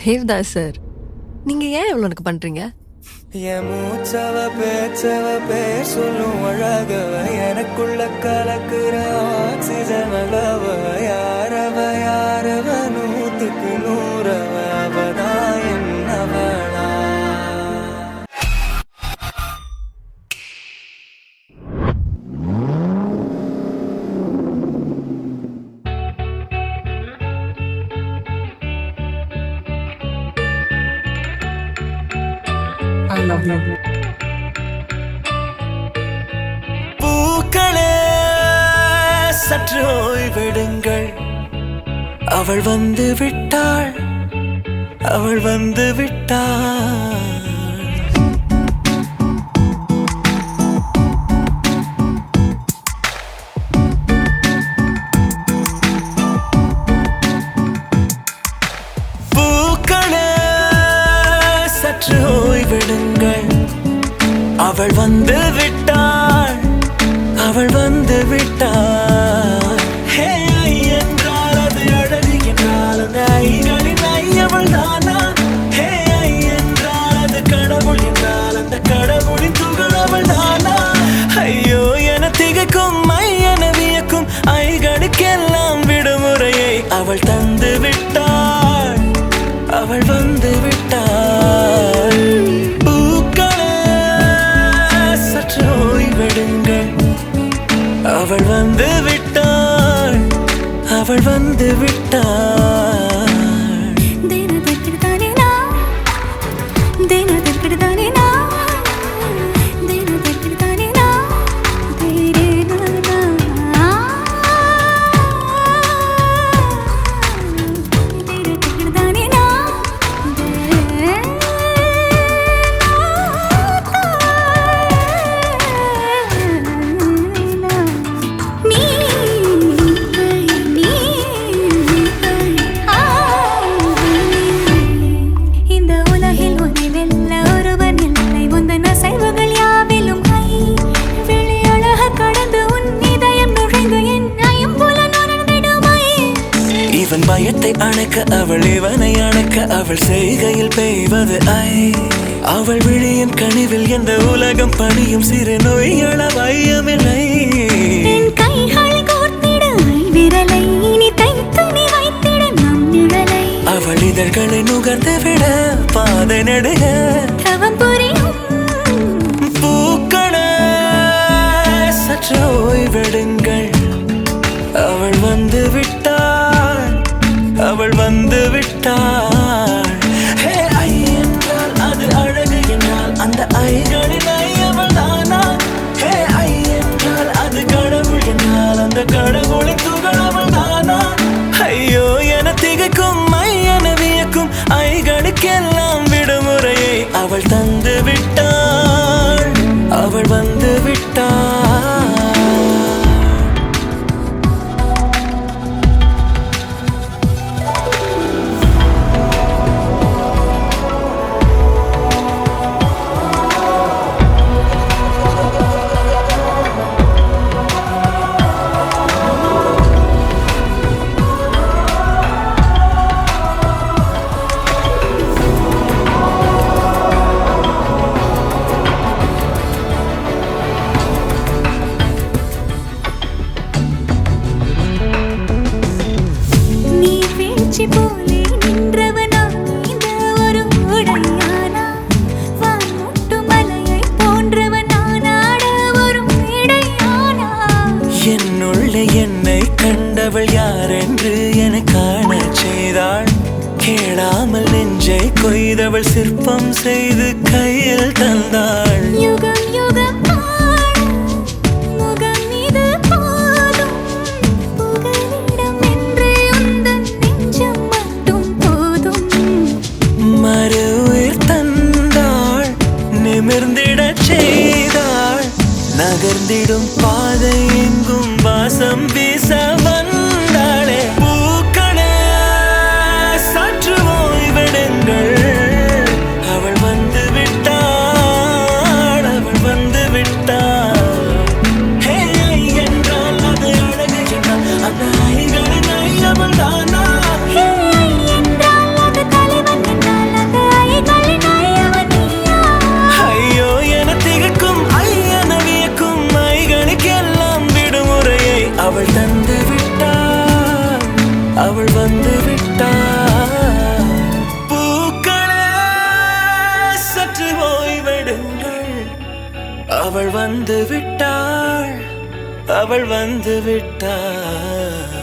Devdas sir, நீங்க ஏன் இவ்வளவு எனக்கு பண்றீங்க? என் மூச்சவ பேச்சவ பேர் சொல்லும் அழகவ எனக்குள்ள கலக்குற ஆக்சிஜன் அளவ யாரவ யாரவ 100க்கு 100 அவதான் என்னவளா. பூக்களே சற்று ஓய்வெடுங்கள், அவள் வந்து விட்டாள், அவள் வந்து விட்டாள். பூக்களே சற்று ஓய்வெடுங்கள், அவள் வந்து விட்டாள், அவள் வந்து விட்டாள். ஹே ஐ என்றால் அது அழகு என்றால் அந்த ஐகளின் ஐ அவள் தானா? ஹே ஐ என்றால் அது கடவுள் என்றால் அந்த கடவுளின் துகள் அவள் தானா? ஐயோ என திகைக்கும் ஐ என வியக்கும் ஐகளுக்கெல்லாம் விடுமுறையை அவள் தந்து விட்டாள், அவள் வந்து விட்டாள். அவள் வந்து விட்டாள், அவள் வந்து விட்டாள். இவன் பயத்தை அணைக்க அவள் இவனை அணைக்க அவள் செய்கையில் பெய்வது ஐ. அவள் விழியின் கனிவில் எந்த உலகம் பணியும் சிறு நோய்கள வையமில்லை. அவள் இதழ்களை நுகர்ந்து விட பாதை நடுக பூக்களே சற்று ஓய்வெடுங்கள், அவள் வந்து விட்டாள், அவள் வந்து விட்டாள். ஹே ஐ என்றால் அது அழகு என்றால் அந்த ஐகளின் ஐ அவள் தானா? ஹே ஐ என்றால் அது கடவுள் என்றால் அந்த கடவுளின் துகள் அவள் தானா? ஐயோ என திகைக்கும் ஐ என வியக்கும் ஐகளுக்கெல்லாம் விடுமுறையை அவள் தந்து விட்டாள், அவள் வந்து விட்டாள். என்னுள்ளே என்னை கண்டவள் யாரென்று என காண செய்தாள். கேளாமல் நெஞ்சை கொய்தவள் சிற்பம் செய்து கையில் தந்தாள். யுகம் யுகம் முகம் இது போதும், புகலிடம் என்று உந்தன் நெஞ்சம் மட்டும் போதும். மறு உயிர் தந்தாள், நிமிர்ந்திடச் செய்தாள். நகர்ந்திடும் பாதை எங்கும் வாசம் வீச வந்தாளே. பூக்களே சற்று ஓய்வெடுங்கள், அவள் வந்து விட்டாள், அவள் வந்து விட்டாள். ஹே ஐ என்றால் அது அழகு என்றால் அந்த ஐகளின் ஐ அவள் தானா? ஹே ஐ என்றால் அது தலைவன் அவள் வந்து விட்டாள். பூக்களே சற்று ஓய்வெடுங்கள், அவள் வந்து விட்டாள், அவள் வந்து விட்டாள்.